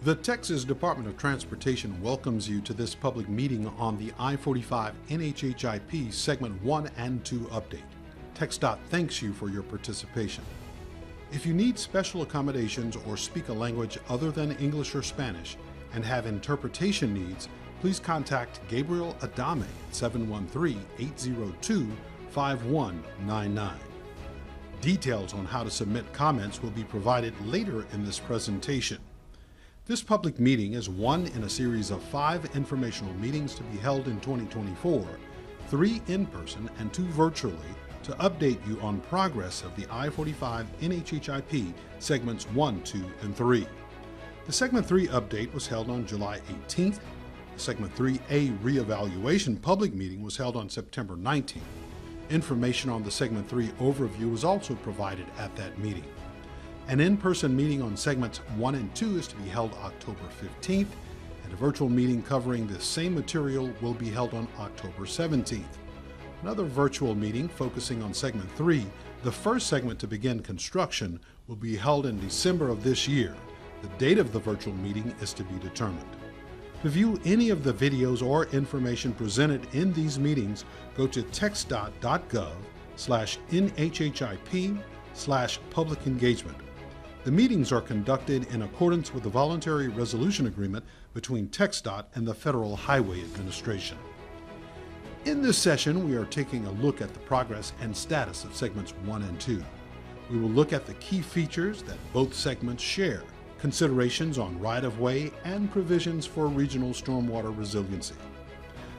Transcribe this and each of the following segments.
The Texas Department of Transportation welcomes you to this public meeting on the I-45 NHHIP Segment 1 and 2 update. TxDOT thanks you for your participation. If you need special accommodations or speak a language other than English or Spanish and have interpretation needs, please contact Gabriel Adame at 713-802-5199. Details on how to submit comments will be provided later in this presentation. This public meeting is one in a series of 5 informational meetings to be held in 2024, 3 in person and 2 virtually, to update you on progress of the I-45 NHHIP Segments 1, 2, and 3. The Segment 3 update was held on July 18th. The Segment 3A reevaluation public meeting was held on September 19th. Information on the Segment 3 overview was also provided at that meeting. An in-person meeting on Segments 1 and 2 is to be held October 15th, and a virtual meeting covering the same material will be held on October 17th. Another virtual meeting focusing on Segment 3, the first segment to begin construction, will be held in December of this year. The date of the virtual meeting is to be determined. To view any of the videos or information presented in these meetings, go to texdot.gov/NHHIP/public engagement. The meetings are conducted in accordance with the voluntary resolution agreement between TxDOT and the Federal Highway Administration. In this session, we are taking a look at the progress and status of Segments 1 and 2. We will look at the key features that both segments share, considerations on right-of-way, and provisions for regional stormwater resiliency.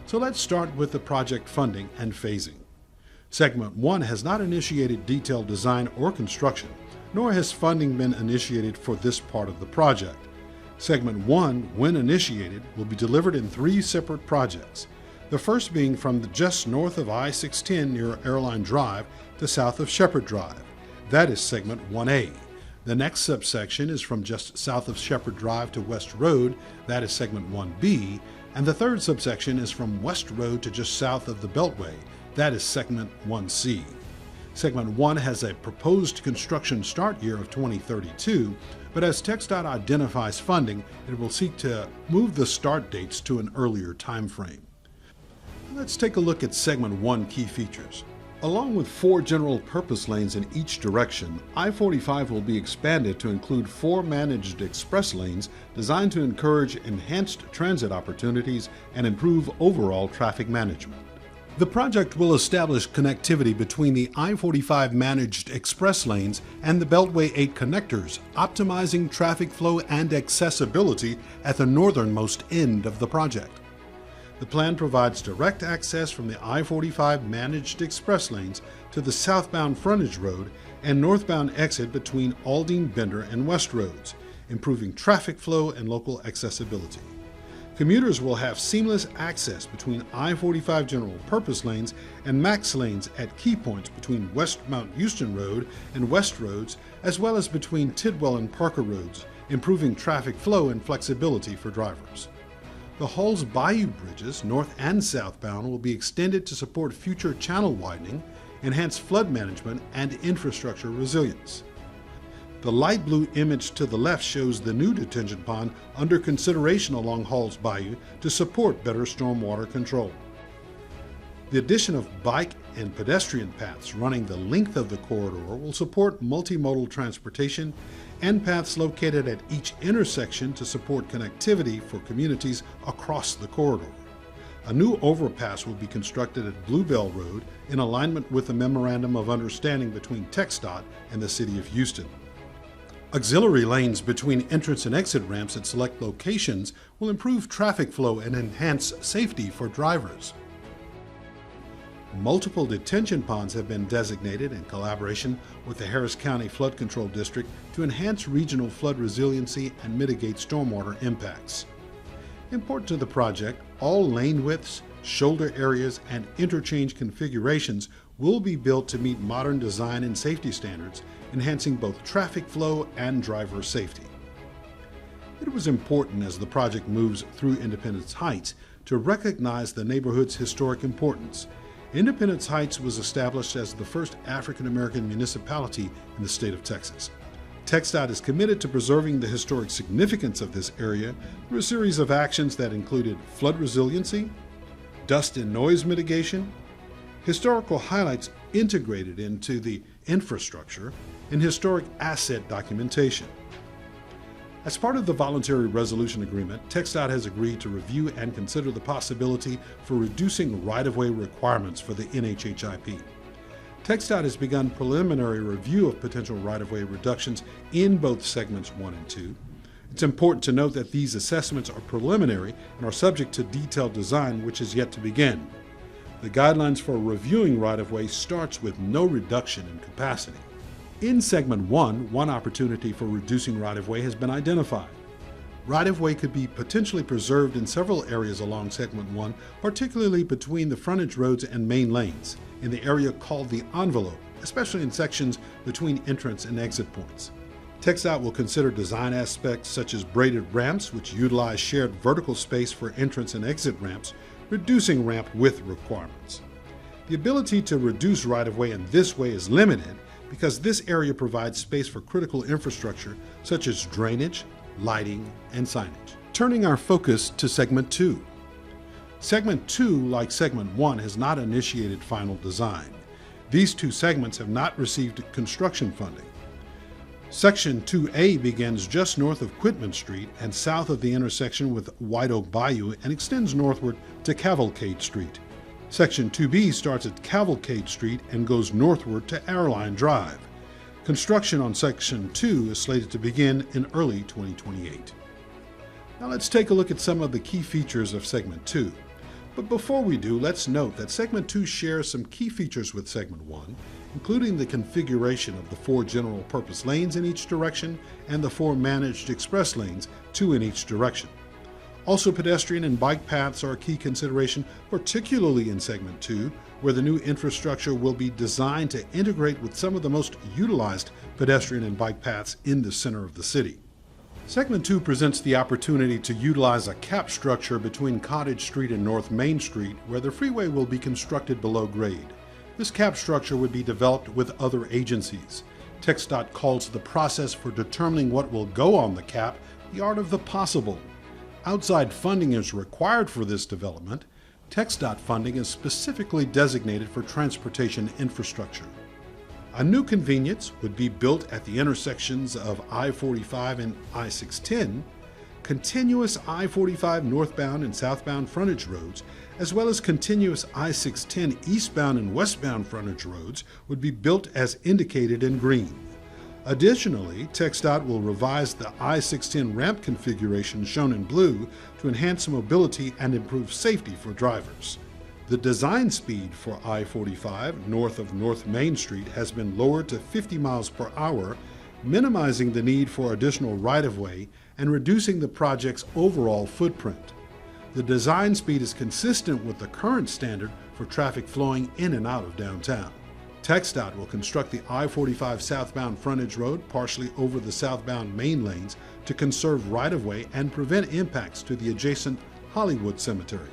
So let's start with the project funding and phasing. Segment 1 has not initiated detailed design or construction, nor has funding been initiated for this part of the project. Segment 1, when initiated, will be delivered in 3 separate projects, the first being from just north of I-610 near Airline Drive to south of Shepherd Drive. That is Segment 1A. The next subsection is from just south of Shepherd Drive to West Road, that is Segment 1B, and the third subsection is from West Road to just south of the Beltway, that is Segment 1C. Segment 1 has a proposed construction start year of 2032, but as TxDOT identifies funding, it will seek to move the start dates to an earlier time frame. Let's take a look at Segment 1 key features. Along with 4 general purpose lanes in each direction, I-45 will be expanded to include 4 managed express lanes designed to encourage enhanced transit opportunities and improve overall traffic management. The project will establish connectivity between the I-45 managed express lanes and the Beltway 8 connectors, optimizing traffic flow and accessibility at the northernmost end of the project. The plan provides direct access from the I-45 managed express lanes to the southbound frontage road and northbound exit between Aldine, Bender, and West Roads, improving traffic flow and local accessibility. Commuters will have seamless access between I-45 general purpose lanes and max lanes at key points between West Mount Houston Road and West Roads, as well as between Tidwell and Parker Roads, improving traffic flow and flexibility for drivers. The Halls Bayou bridges, north and southbound, will be extended to support future channel widening, enhance flood management, and infrastructure resilience. The light blue image to the left shows the new detention pond under consideration along Halls Bayou to support better stormwater control. The addition of bike and pedestrian paths running the length of the corridor will support multimodal transportation and paths located at each intersection to support connectivity for communities across the corridor. A new overpass will be constructed at Bluebell Road in alignment with the Memorandum of Understanding between TxDOT and the City of Houston. Auxiliary lanes between entrance and exit ramps at select locations will improve traffic flow and enhance safety for drivers. Multiple detention ponds have been designated in collaboration with the Harris County Flood Control District to enhance regional flood resiliency and mitigate stormwater impacts. Important to the project, all lane widths, shoulder areas, and interchange configurations will be built to meet modern design and safety standards, enhancing both traffic flow and driver safety. It was important as the project moves through Independence Heights to recognize the neighborhood's historic importance. Independence Heights was established as the first African American municipality in the state of Texas. TxDOT is committed to preserving the historic significance of this area through a series of actions that included flood resiliency, dust and noise mitigation, historical highlights integrated into the infrastructure, and historic asset documentation. As part of the Voluntary Resolution Agreement, TxDOT has agreed to review and consider the possibility for reducing right-of-way requirements for the NHHIP. TxDOT has begun preliminary review of potential right-of-way reductions in both segments 1 and 2. It's important to note that these assessments are preliminary and are subject to detailed design, which is yet to begin. The guidelines for reviewing right-of-way starts with no reduction in capacity. In segment 1, one opportunity for reducing right-of-way has been identified. Right-of-way could be potentially preserved in several areas along segment 1, particularly between the frontage roads and main lanes, in the area called the envelope, especially in sections between entrance and exit points. TxDOT will consider design aspects such as braided ramps, which utilize shared vertical space for entrance and exit ramps, reducing ramp width requirements. The ability to reduce right-of-way in this way is limited because this area provides space for critical infrastructure such as drainage, lighting, and signage. Turning our focus to segment 2. Segment 2, like segment 1, has not initiated final design. These two segments have not received construction funding. Section 2A begins just north of Quitman Street and south of the intersection with White Oak Bayou and extends northward to Cavalcade Street. Section 2B starts at Cavalcade Street and goes northward to Airline Drive. Construction on Section 2 is slated to begin in early 2028. Now let's take a look at some of the key features of Segment 2. But before we do, let's note that Segment 2 shares some key features with Segment 1, including the configuration of the 4 general purpose lanes in each direction and the 4 managed express lanes, 2 in each direction. Also, pedestrian and bike paths are a key consideration, particularly in Segment 2, where the new infrastructure will be designed to integrate with some of the most utilized pedestrian and bike paths in the center of the city. Segment 2 presents the opportunity to utilize a cap structure between Cottage Street and North Main Street, where the freeway will be constructed below grade. This cap structure would be developed with other agencies. TxDOT calls the process for determining what will go on the cap the art of the possible. Outside funding is required for this development. TxDOT funding is specifically designated for transportation infrastructure. A new convenience would be built at the intersections of I-45 and I-610, continuous I-45 northbound and southbound frontage roads, as well as continuous I-610 eastbound and westbound frontage roads would be built as indicated in green. Additionally, TxDOT will revise the I-610 ramp configuration shown in blue to enhance mobility and improve safety for drivers. The design speed for I-45 north of North Main Street has been lowered to 50 miles per hour, minimizing the need for additional right-of-way and reducing the project's overall footprint. The design speed is consistent with the current standard for traffic flowing in and out of downtown. TxDOT will construct the I-45 southbound frontage road partially over the southbound main lanes to conserve right-of-way and prevent impacts to the adjacent Hollywood Cemetery.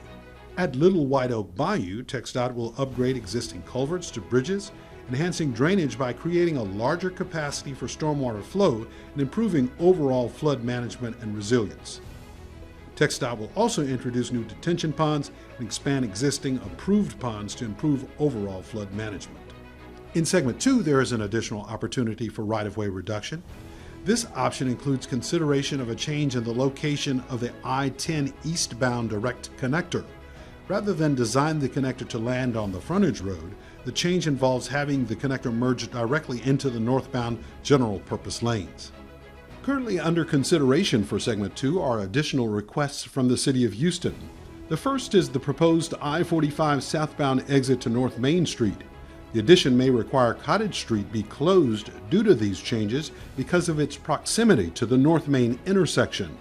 At Little White Oak Bayou, TxDOT will upgrade existing culverts to bridges, enhancing drainage by creating a larger capacity for stormwater flow and improving overall flood management and resilience. TxDOT will also introduce new detention ponds and expand existing approved ponds to improve overall flood management. In Segment 2, there is an additional opportunity for right-of-way reduction. This option includes consideration of a change in the location of the I-10 eastbound direct connector. Rather than design the connector to land on the frontage road, the change involves having the connector merge directly into the northbound general purpose lanes. Currently under consideration for Segment 2 are additional requests from the City of Houston. The first is the proposed I-45 southbound exit to North Main Street. The addition may require Cottage Street be closed due to these changes because of its proximity to the North Main intersection.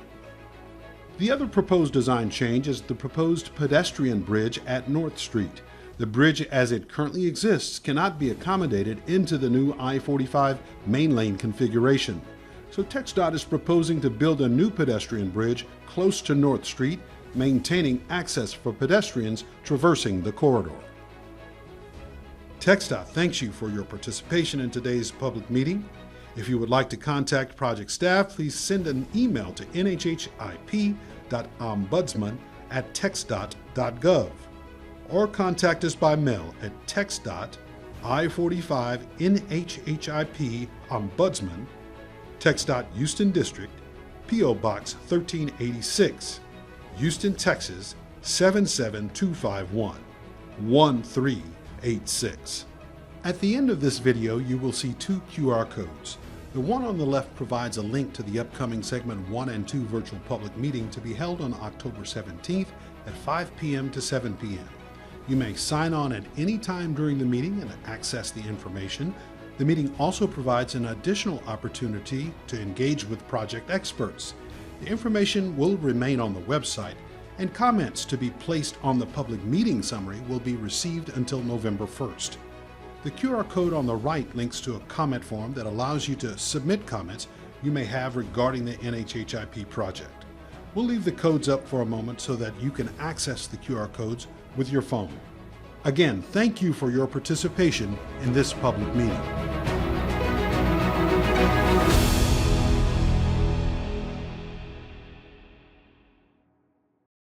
The other proposed design change is the proposed pedestrian bridge at North Street. The bridge as it currently exists cannot be accommodated into the new I-45 main lane configuration. So TxDOT is proposing to build a new pedestrian bridge close to North Street, maintaining access for pedestrians traversing the corridor. TxDOT thanks you for your participation in today's public meeting. If you would like to contact project staff, please send an email to nhhip.ombudsman@texdot.gov or contact us by mail at TxDOT I-45 NHHIP Ombudsman, TxDOT Houston District, P.O. Box 1386, Houston, Texas 77251, 1386. At the end of this video, you will see two QR codes. The one on the left provides a link to the upcoming Segment 1 and 2 virtual public meeting to be held on October 17th at 5 p.m. to 7 p.m. You may sign on at any time during the meeting and access the information. The meeting also provides an additional opportunity to engage with project experts. The information will remain on the website, and comments to be placed on the public meeting summary will be received until November 1st. The QR code on the right links to a comment form that allows you to submit comments you may have regarding the NHHIP project. We'll leave the codes up for a moment so that you can access the QR codes with your phone. Again, thank you for your participation in this public meeting.